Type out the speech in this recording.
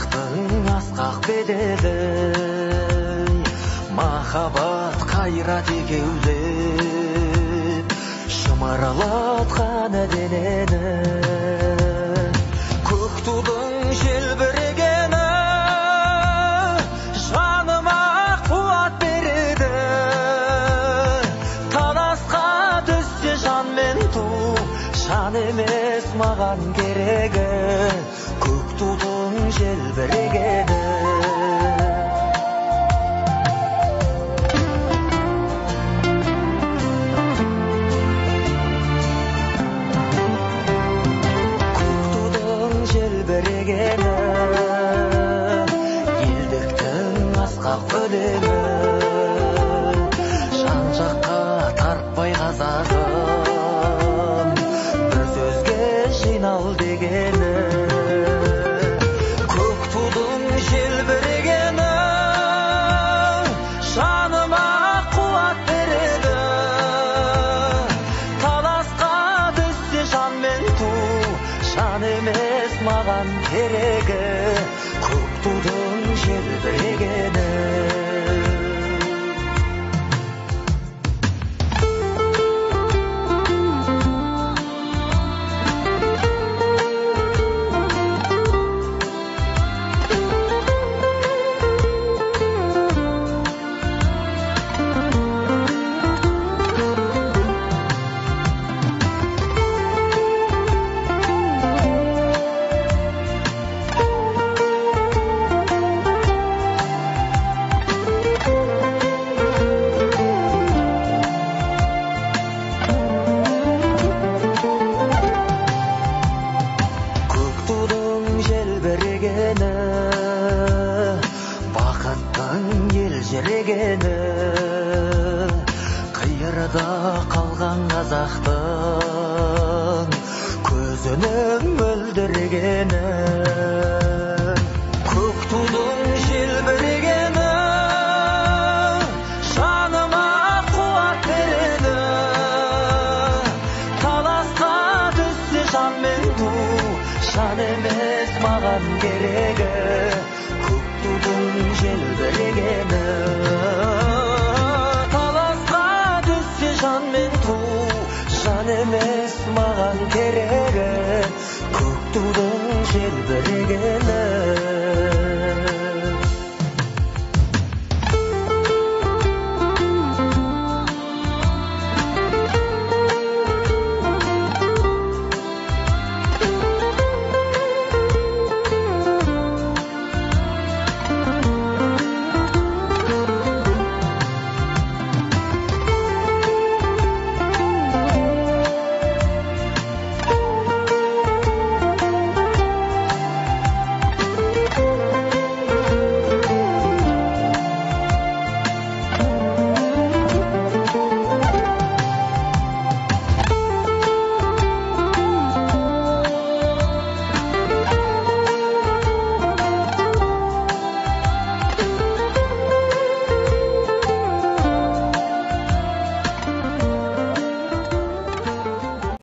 Жан-жақтың асқақ бедері, махаббат қайрат екеулеп шымырлатқан денені. Көк тудың желбірегені жаныма қуат береді. Таласқа түссе жан мен ту, жан емес маған керегі. Көк тудың желбірегені. Елдіктің асқақ өлеңі, жан-жаққа тартпай қазағым, бір сөзге жинал дегені. Көк тудың желбірегені жаныма қуат береді. Таласқа түссе жан мен ту, жан емес маған керегі. Көк тудың желбірегені. Бақыттың елжірегені, қиырда қалған қазақтың көзінің мөлдірегені.